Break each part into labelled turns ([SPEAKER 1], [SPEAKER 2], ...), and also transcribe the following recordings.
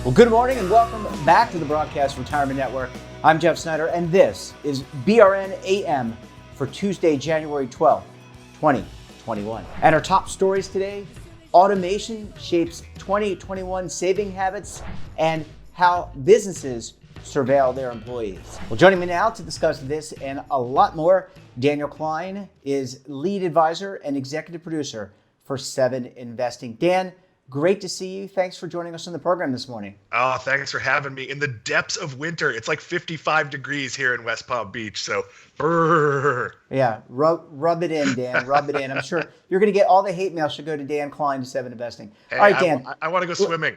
[SPEAKER 1] Well, good morning and welcome back to the Broadcast Retirement Network. I'm Jeff Snyder, and this is BRN AM for Tuesday, January 12th, 2021. And our top stories today: automation shapes 2021 saving habits and how businesses surveil their employees. Well, joining me now to discuss this and a lot more, Daniel Klein is lead advisor and executive producer for 7 Investing. Dan, great to see you. Thanks for joining us on the program this morning.
[SPEAKER 2] Oh, thanks for having me. In the depths of winter, it's like 55 degrees here in West Palm Beach. So, brrr.
[SPEAKER 1] Yeah, rub it in, Dan. Rub it in. I'm sure you're going to get all the hate mail. Should go to Dan Klein to 7 Investing.
[SPEAKER 2] Hey,
[SPEAKER 1] All right, Dan.
[SPEAKER 2] I want to go swimming.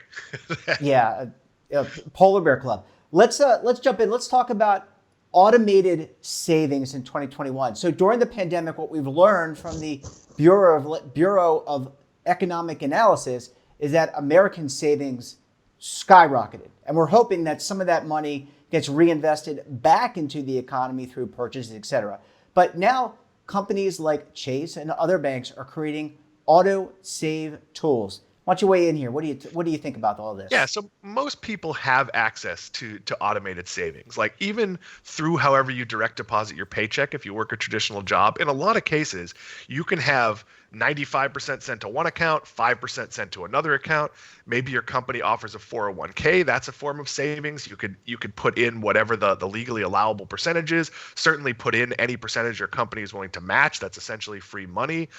[SPEAKER 1] Yeah, Polar Bear Club. Let's jump in. Let's talk about automated savings in 2021. So during the pandemic, what we've learned from the Bureau of Economic Analysis is that American savings skyrocketed. And we're hoping that some of that money gets reinvested back into the economy through purchases, et cetera. But now companies like Chase and other banks are creating auto save tools. Why don't you weigh in here? What do you think about all this?
[SPEAKER 2] Yeah, so most people have access to automated savings, like even through however you direct deposit your paycheck if you work a traditional job. In a lot of cases, you can have 95% sent to one account, 5% sent to another account. Maybe your company offers a 401k. That's a form of savings. You could put in whatever the legally allowable percentage is. Certainly put in any percentage your company is willing to match. That's essentially free money.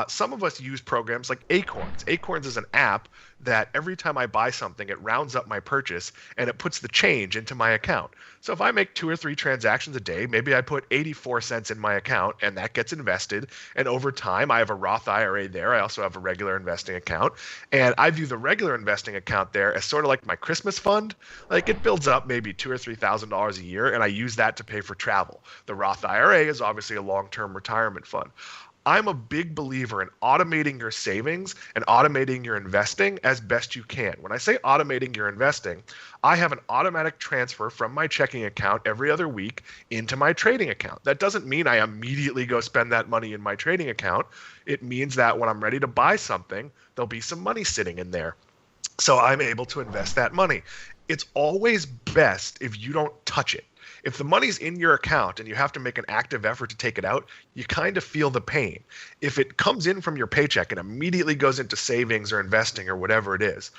[SPEAKER 2] Some of us use programs like Acorns. Acorns is an app that every time I buy something, it rounds up my purchase and it puts the change into my account. So if I make 2 or 3 transactions a day, maybe I put 84 cents in my account and that gets invested. And over time, I have a Roth IRA there. I also have a regular investing account. And I view the regular investing account there as sort of like my Christmas fund. Like it builds up maybe $2,000 or $3,000 a year, and I use that to pay for travel. The Roth IRA is obviously a long-term retirement fund. I'm a big believer in automating your savings and automating your investing as best you can. When I say automating your investing, I have an automatic transfer from my checking account every other week into my trading account. That doesn't mean I immediately go spend that money in my trading account. It means that when I'm ready to buy something, there'll be some money sitting in there. So I'm able to invest that money. It's always best if you don't touch it. If the money's in your account and you have to make an active effort to take it out, you kind of feel the pain. If it comes in from your paycheck and immediately goes into savings or investing or whatever it is,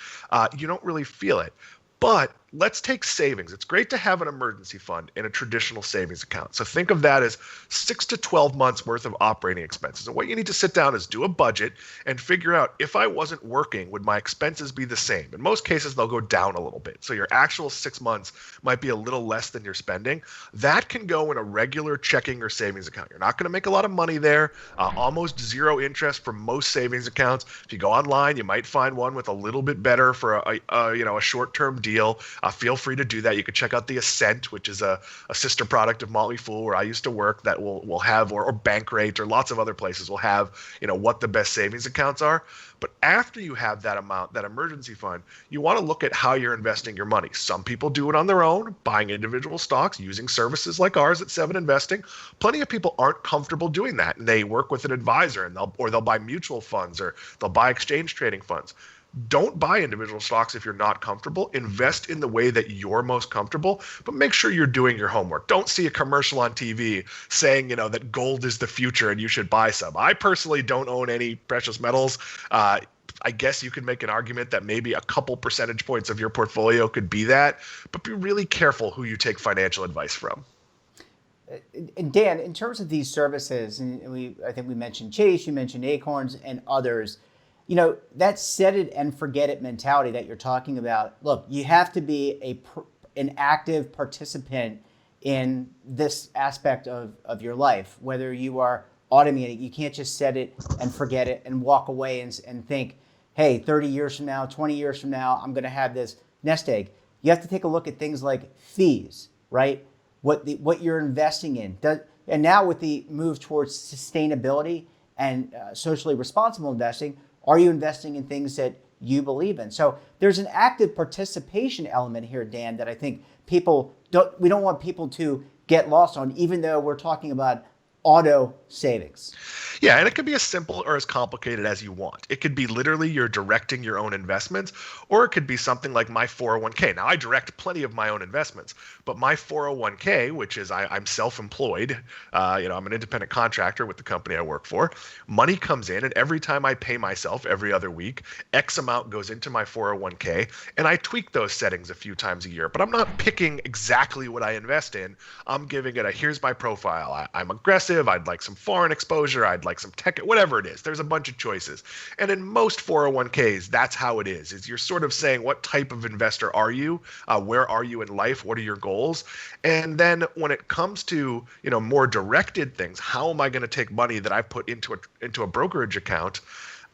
[SPEAKER 2] you don't really feel it. But let's take savings. It's great to have an emergency fund in a traditional savings account. So think of that as 6 to 12 months worth of operating expenses. And what you need to sit down is do a budget and figure out, if I wasn't working, would my expenses be the same? In most cases, they'll go down a little bit. So your actual 6 months might be a little less than you're spending. That can go in a regular checking or savings account. You're not going to make a lot of money there, almost zero interest for most savings accounts. If you go online, you might find one with a little bit better for a short-term deal. Feel free to do that. You can check out the Ascent, which is a sister product of Motley Fool, where I used to work, that will have, or Bankrate, or lots of other places will have, what the best savings accounts are. But after you have that amount, that emergency fund, you want to look at how you're investing your money. Some people do it on their own, buying individual stocks, using services like ours at 7 Investing. Plenty of people aren't comfortable doing that, and they work with an advisor, and they'll buy mutual funds, or they'll buy exchange trading funds. Don't buy individual stocks if you're not comfortable. Invest in the way that you're most comfortable, but make sure you're doing your homework. Don't see a commercial on TV saying, that gold is the future and you should buy some. I personally don't own any precious metals. I guess you could make an argument that maybe a couple percentage points of your portfolio could be that, but be really careful who you take financial advice from.
[SPEAKER 1] And Dan, in terms of these services, and I think we mentioned Chase, you mentioned Acorns and others, that set it and forget it mentality that you're talking about. Look, you have to be an active participant in this aspect of your life, whether you are automating. You can't just set it and forget it and walk away and think, hey, 30 years from now, 20 years from now, I'm going to have this nest egg. You have to take a look at things like fees, right? What you're investing in. And now with the move towards sustainability and socially responsible investing, are you investing in things that you believe in? So there's an active participation element here, Dan, that I think we don't want people to get lost on, even though we're talking about auto savings?
[SPEAKER 2] Yeah, and it could be as simple or as complicated as you want. It could be literally you're directing your own investments, or it could be something like my 401k. Now, I direct plenty of my own investments, but my 401k, which is I'm self-employed, I'm an independent contractor with the company I work for. Money comes in, and every time I pay myself every other week, X amount goes into my 401k, and I tweak those settings a few times a year. But I'm not picking exactly what I invest in. I'm giving it here's my profile. I'm aggressive. I'd like some foreign exposure. I'd like some tech, whatever it is. There's a bunch of choices. And in most 401ks, that's how it is you're sort of saying, what type of investor are you? Where are you in life? What are your goals? And then when it comes to, more directed things, how am I going to take money that I put into a brokerage account?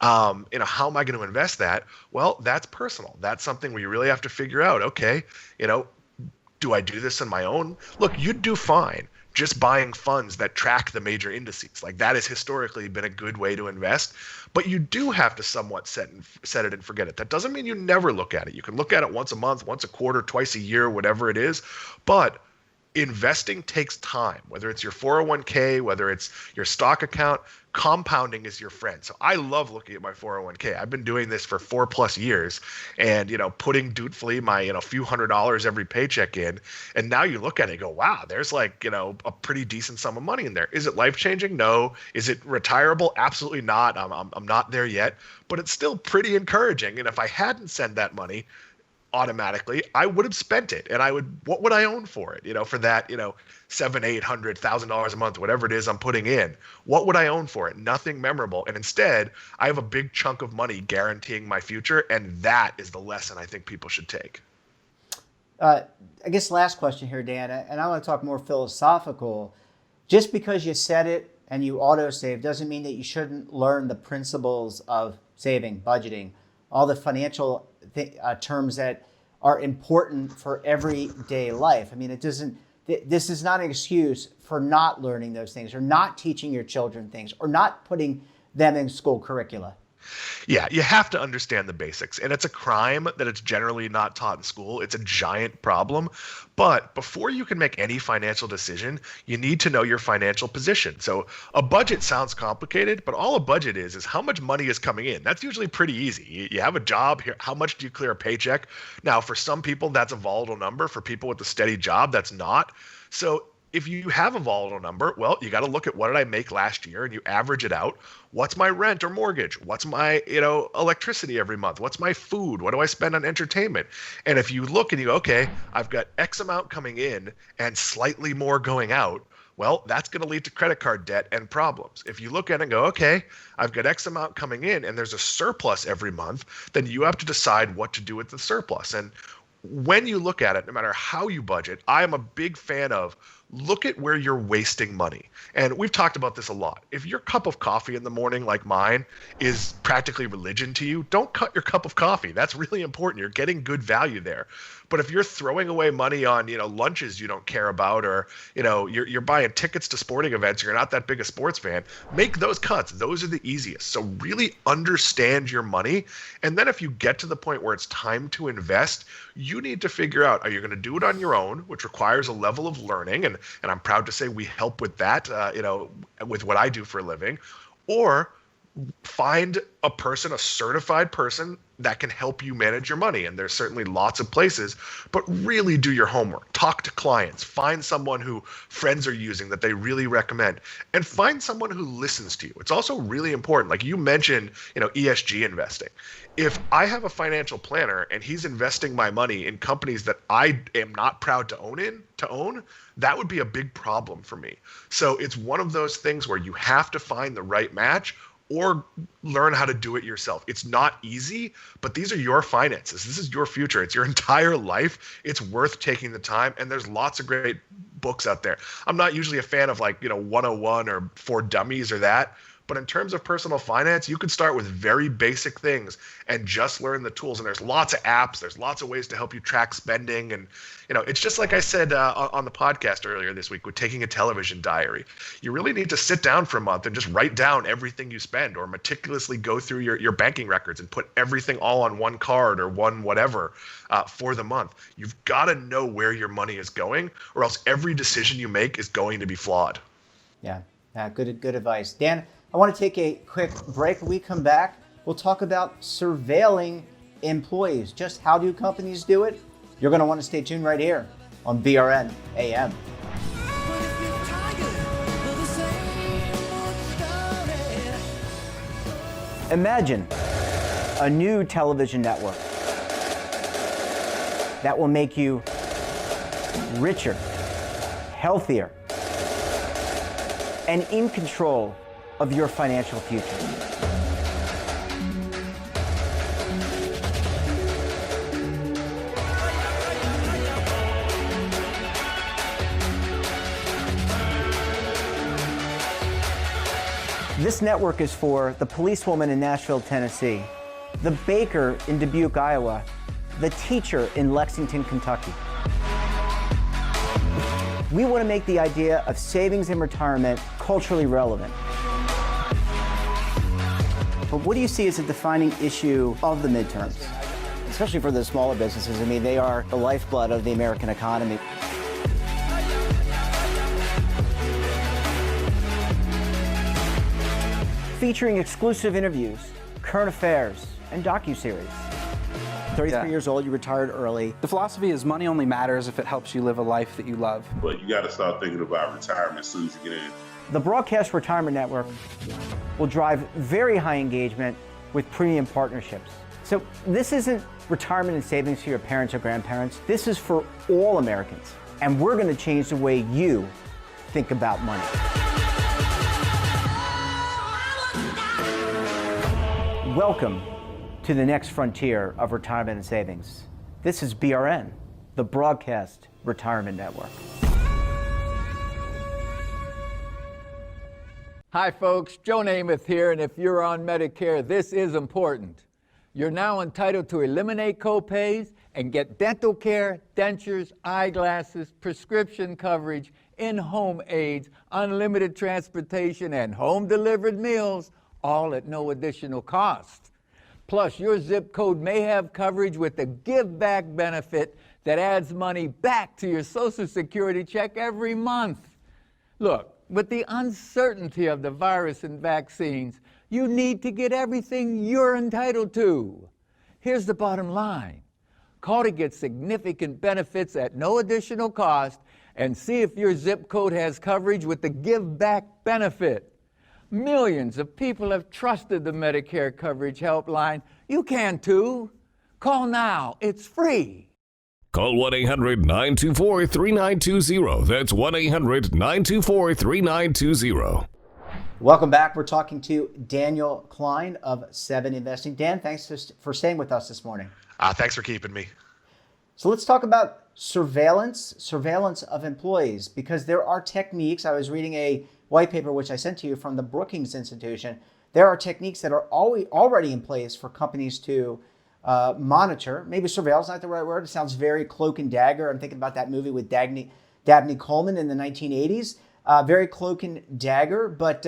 [SPEAKER 2] How am I going to invest that? Well, that's personal. That's something where you really have to figure out, okay, do I do this on my own? Look, you'd do fine just buying funds that track the major indices. Like that has historically been a good way to invest, but you do have to somewhat set it and forget it. That doesn't mean you never look at it. You can look at it once a month, once a quarter, twice a year, whatever it is, but investing takes time, whether it's your 401k, whether it's your stock account. Compounding is your friend. So I love looking at my 401k. I've been doing this for 4+ years and, putting dutifully my, few $100s every paycheck in. And now you look at it and go, wow, there's like, a pretty decent sum of money in there. Is it life-changing? No. Is it retirable? Absolutely not. I'm not there yet, but it's still pretty encouraging. And if I hadn't sent that money, automatically I would have spent it, and what would I own for it, for that, $700,000-$800,000 a month, whatever it is I'm putting in? What would I own for it? Nothing memorable. And instead I have a big chunk of money guaranteeing my future, and that is the lesson I think people should take.
[SPEAKER 1] I guess last question here, Dan, and I want to talk more philosophical. Just because you set it and you auto save doesn't mean that you shouldn't learn the principles of saving, budgeting, all the financial terms that are important for everyday life. I mean, this is not an excuse for not learning those things, or not teaching your children things, or not putting them in school curricula.
[SPEAKER 2] Yeah, you have to understand the basics. And it's a crime that it's generally not taught in school. It's a giant problem. But before you can make any financial decision, you need to know your financial position. So a budget sounds complicated, but all a budget is how much money is coming in. That's usually pretty easy. You have a job here. How much do you clear a paycheck? Now, for some people, that's a volatile number. For people with a steady job, that's not. So if you have a volatile number, well, you got to look at what did I make last year, and you average it out. What's my rent or mortgage? What's my, electricity every month? What's my food? What do I spend on entertainment? And if you look and you go, okay, I've got X amount coming in and slightly more going out, well, that's going to lead to credit card debt and problems. If you look at it and go, okay, I've got X amount coming in and there's a surplus every month, then you have to decide what to do with the surplus. And when you look at it, no matter how you budget, I am a big fan of look at where you're wasting money. And we've talked about this a lot. If your cup of coffee in the morning, like mine, is practically religion to you, don't cut your cup of coffee. That's really important. You're getting good value there. But if you're throwing away money on, lunches you don't care about, or, you're buying tickets to sporting events, you're not that big a sports fan, make those cuts. Those are the easiest. So really understand your money. And then if you get to the point where it's time to invest, you need to figure out, are you going to do it on your own, which requires a level of learning. And I'm proud to say we help with that, with what I do for a living, or find a certified person that can help you manage your money. And there's certainly lots of places, but really do your homework. Talk to clients. Find someone who friends are using that they really recommend, and find someone who listens to you. It's also really important. Like you mentioned, ESG investing. If I have a financial planner and he's investing my money in companies that I am not proud to own, that would be a big problem for me. So it's one of those things where you have to find the right match, or learn how to do it yourself. It's not easy, but these are your finances. This is your future. It's your entire life. It's worth taking the time. And there's lots of great books out there. I'm not usually a fan of 101 or For Dummies or that. But in terms of personal finance, you can start with very basic things and just learn the tools. And there's lots of apps. There's lots of ways to help you track spending. And, it's just like I said on the podcast earlier this week with taking a television diary. You really need to sit down for a month and just write down everything you spend, or meticulously go through your banking records and put everything all on one card or one whatever for the month. You've got to know where your money is going, or else every decision you make is going to be flawed.
[SPEAKER 1] Yeah. Good advice. Dan, I want to take a quick break. When we come back, we'll talk about surveilling employees. Just how do companies do it? You're going to want to stay tuned right here on BRN AM. Imagine a new television network that will make you richer, healthier, and in control of your financial future. This network is for the policewoman in Nashville, Tennessee, the baker in Dubuque, Iowa, the teacher in Lexington, Kentucky. We want to make the idea of savings and retirement culturally relevant. But what do you see as a defining issue of the midterms, especially for the smaller businesses? I mean, they are the lifeblood of the American economy. Featuring exclusive interviews, current affairs, and docuseries. 33 years old, you retired early.
[SPEAKER 3] The philosophy is money only matters if it helps you live a life that you love.
[SPEAKER 4] But you got to start thinking about retirement as soon as you get in.
[SPEAKER 1] The Broadcast Retirement Network will drive very high engagement with premium partnerships. So this isn't retirement and savings for your parents or grandparents. This is for all Americans. And we're going to change the way you think about money. Welcome to the next frontier of retirement and savings. This is BRN, the Broadcast Retirement Network.
[SPEAKER 5] Hi folks, Joe Namath here, and if you're on Medicare, this is important. You're now entitled to eliminate copays and get dental care, dentures, eyeglasses, prescription coverage, in-home aids, unlimited transportation, and home-delivered meals, all at no additional cost. Plus, your zip code may have coverage with the Give Back benefit that adds money back to your Social Security check every month. Look, with the uncertainty of the virus and vaccines, you need to get everything you're entitled to. Here's the bottom line. Call to get significant benefits at no additional cost and see if your zip code has coverage with the Give Back benefit. Millions of people have trusted the Medicare Coverage Helpline. You can too. Call now. It's free.
[SPEAKER 6] Call 1-800-924-3920. That's 1-800-924-3920.
[SPEAKER 1] Welcome back. We're talking to Daniel Klein of 7 Investing. Dan, thanks for staying with us this morning.
[SPEAKER 2] Thanks for keeping me.
[SPEAKER 1] So let's talk about surveillance of employees, because there are techniques. I was reading a white paper, which I sent to you from the Brookings Institution. There are techniques that are already in place for companies to monitor. Maybe surveillance is not the right word. It sounds very cloak and dagger. I'm thinking about that movie with Dabney Coleman in the 1980s. Very cloak and dagger, but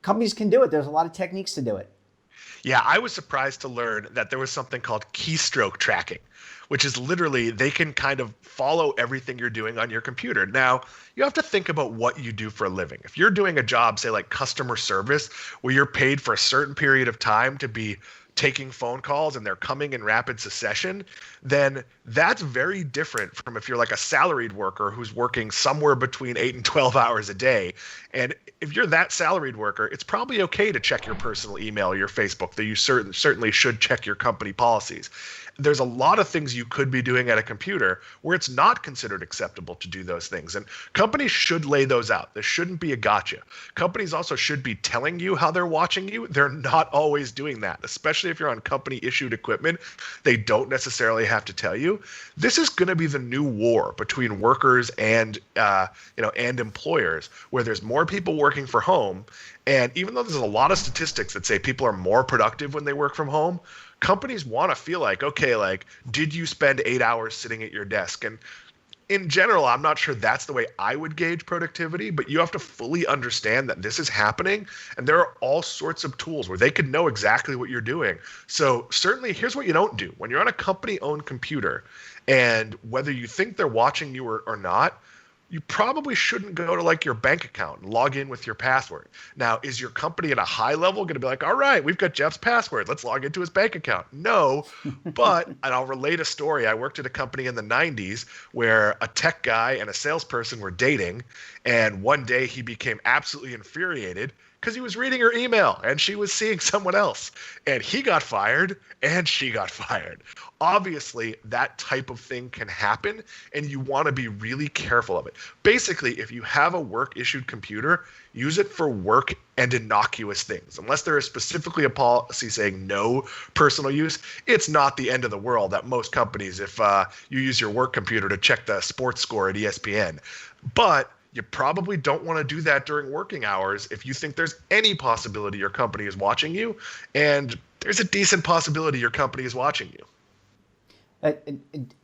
[SPEAKER 1] companies can do it. There's a lot of techniques to do it.
[SPEAKER 2] Yeah, I was surprised to learn that there was something called keystroke tracking, which is literally they can kind of follow everything you're doing on your computer. Now, you have to think about what you do for a living. If you're doing a job, say like customer service, where you're paid for a certain period of time to be taking phone calls and they're coming in rapid succession, then that's very different from if you're like a salaried worker who's working somewhere between 8 and 12 hours a day. And if you're that salaried worker, it's probably okay to check your personal email or your Facebook, though you certainly should check your company policies. There's a lot of things you could be doing at a computer where it's not considered acceptable to do those things. And companies should lay those out. There shouldn't be a gotcha. Companies also should be telling you how they're watching you. They're not always doing that, especially if you're on company issued equipment. They don't necessarily have to tell you. This is going to be the new war between workers and employers, where there's more people working from home. And even though there's a lot of statistics that say people are more productive when they work from home, companies want to feel like, okay, like, did you spend 8 hours sitting at your desk? And in general, I'm not sure that's the way I would gauge productivity, but you have to fully understand that this is happening. And there are all sorts of tools where they can know exactly what you're doing. So certainly, here's what you don't do. When you're on a company-owned computer, and whether you think they're watching you or not, you probably shouldn't go to like your bank account and log in with your password. Now, is your company at a high level going to be like, all right, we've got Jeff's password, let's log into his bank account? No, but, and I'll relate a story. I worked at a company in the 90s where a tech guy and a salesperson were dating, and one day he became absolutely infuriated because he was reading her email and she was seeing someone else, and he got fired and she got fired. Obviously, that type of thing can happen, and you want to be really careful of it. Basically, if you have a work-issued computer, use it for work and innocuous things. Unless there is specifically a policy saying no personal use, it's not the end of the world at most companies if you use your work computer to check the sports score at ESPN. But you probably don't want to do that during working hours if you think there's any possibility your company is watching you, and there's a decent possibility your company is watching you.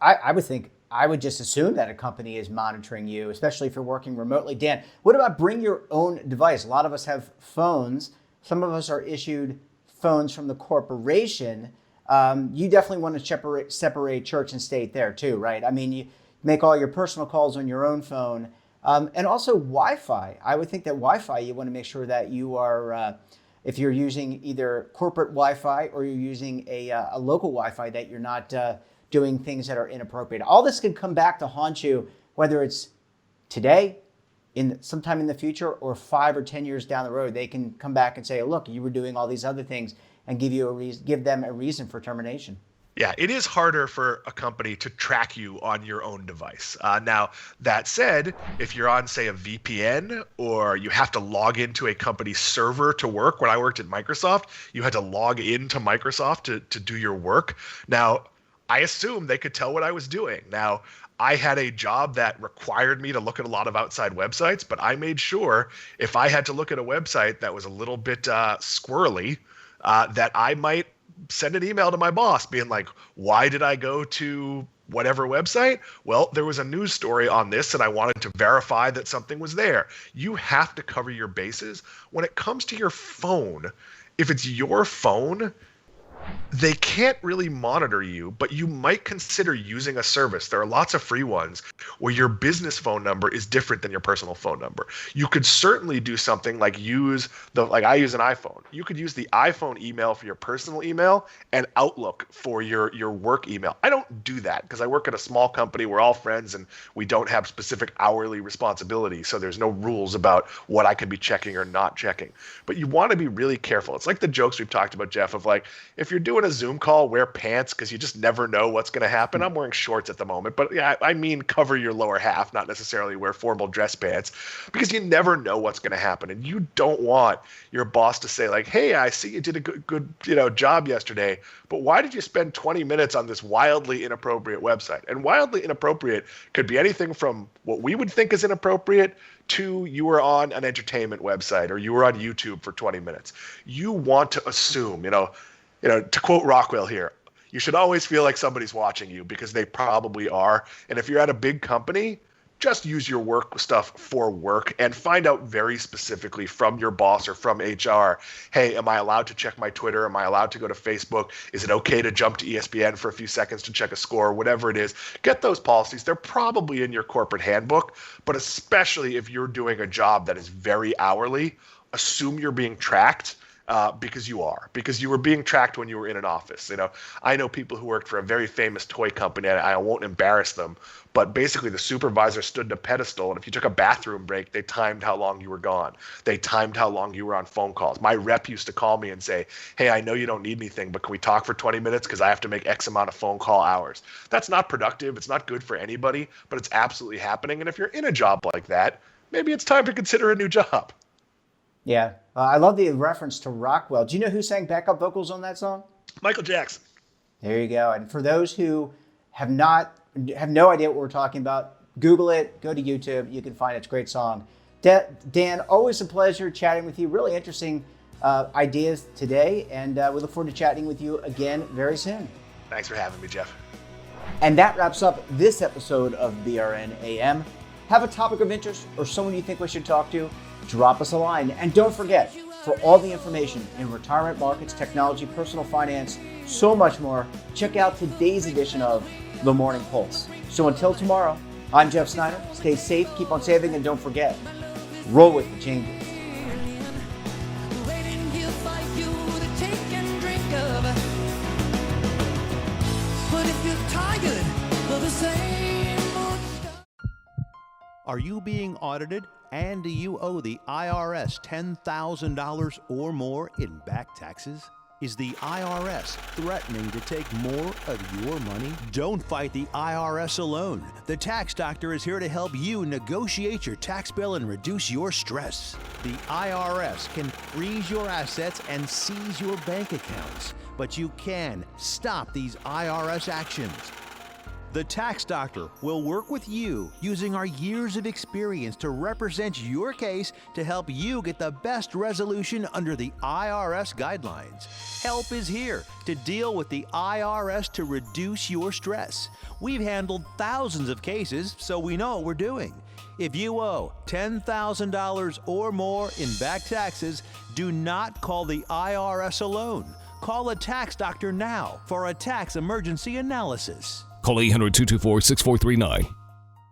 [SPEAKER 1] I would think, I would just assume that a company is monitoring you, especially if you're working remotely. Dan, what about bring your own device? A lot of us have phones. Some of us are issued phones from the corporation. You definitely want to separate church and state there too, right? I mean, you make all your personal calls on your own phone. And also Wi-Fi. I would think that Wi-Fi, you want to make sure that you are, if you're using either corporate Wi-Fi or you're using a local Wi-Fi, that you're not doing things that are inappropriate. All this can come back to haunt you, whether it's today, sometime in the future, or 5 or 10 years down the road. They can come back and say, look, you were doing all these other things, and give them a reason for termination.
[SPEAKER 2] Yeah, it is harder for a company to track you on your own device. Now, that said, if you're on, say, a VPN, or you have to log into a company's server to work, when I worked at Microsoft, you had to log into Microsoft to do your work. Now, I assume they could tell what I was doing. Now, I had a job that required me to look at a lot of outside websites, but I made sure if I had to look at a website that was a little bit squirrely, that I might send an email to my boss being like, why did I go to whatever website? Well, there was a news story on this and I wanted to verify that something was there. You have to cover your bases. When it comes to your phone, if it's your phone, they can't really monitor you, but you might consider using a service. There are lots of free ones where your business phone number is different than your personal phone number. You could certainly do something like I use an iPhone. You could use the iPhone email for your personal email and Outlook for your work email. I don't do that because I work at a small company. We're all friends and we don't have specific hourly responsibilities. So there's no rules about what I could be checking or not checking. But you want to be really careful. It's like the jokes we've talked about, Jeff, of like, if you're doing a Zoom call, wear pants because you just never know what's going to happen. I'm wearing shorts at the moment, but yeah, I mean cover your lower half, not necessarily wear formal dress pants, because you never know what's going to happen, and you don't want your boss to say like, "Hey, I see you did a good job yesterday, but why did you spend 20 minutes on this wildly inappropriate website?" And wildly inappropriate could be anything from what we would think is inappropriate to you were on an entertainment website or you were on YouTube for 20 minutes. You want to assume, to quote Rockwell here, you should always feel like somebody's watching you because they probably are. And if you're at a big company, just use your work stuff for work and find out very specifically from your boss or from HR, hey, am I allowed to check my Twitter? Am I allowed to go to Facebook? Is it okay to jump to ESPN for a few seconds to check a score? Whatever it is, get those policies. They're probably in your corporate handbook, but especially if you're doing a job that is very hourly, assume you're being tracked. Because you were being tracked when you were in an office. I know people who worked for a very famous toy company, and I won't embarrass them, but basically the supervisor stood in a pedestal, and if you took a bathroom break, they timed how long you were gone. They timed how long you were on phone calls. My rep used to call me and say, hey, I know you don't need anything, but can we talk for 20 minutes because I have to make X amount of phone call hours. That's not productive. It's not good for anybody, but it's absolutely happening. And if you're in a job like that, maybe it's time to consider a new job.
[SPEAKER 1] Yeah, I love the reference to Rockwell. Do you know who sang backup vocals on that song?
[SPEAKER 2] Michael Jackson.
[SPEAKER 1] There you go. And for those who have no idea what we're talking about, Google it, go to YouTube. You can find it. It's a great song. Dan, always a pleasure chatting with you. Really interesting ideas today. And we look forward to chatting with you again very soon.
[SPEAKER 2] Thanks for having me, Jeff.
[SPEAKER 1] And that wraps up this episode of BRN AM. Have a topic of interest or someone you think we should talk to? Drop us a line. And don't forget, for all the information in retirement markets, technology, personal finance, so much more, check out today's edition of The Morning Pulse. So until tomorrow, I'm Jeff Snyder. Stay safe, keep on saving, and don't forget, roll with the changes.
[SPEAKER 7] Waiting here for you to take and drink of. But if you're tired of the same old stuff.
[SPEAKER 8] Are you being audited and do you owe the IRS $10,000 or more in back taxes? Is the IRS threatening to take more of your money? Don't fight the IRS alone. The Tax Doctor is here to help you negotiate your tax bill and reduce your stress. The IRS can freeze your assets and seize your bank accounts, but you can stop these IRS actions. The Tax Doctor will work with you using our years of experience to represent your case to help you get the best resolution under the IRS guidelines. Help is here to deal with the IRS to reduce your stress. We've handled thousands of cases, so we know what we're doing. If you owe $10,000 or more in back taxes, do not call the IRS alone. Call a Tax Doctor now for a tax emergency analysis.
[SPEAKER 6] Call 800-224-6439.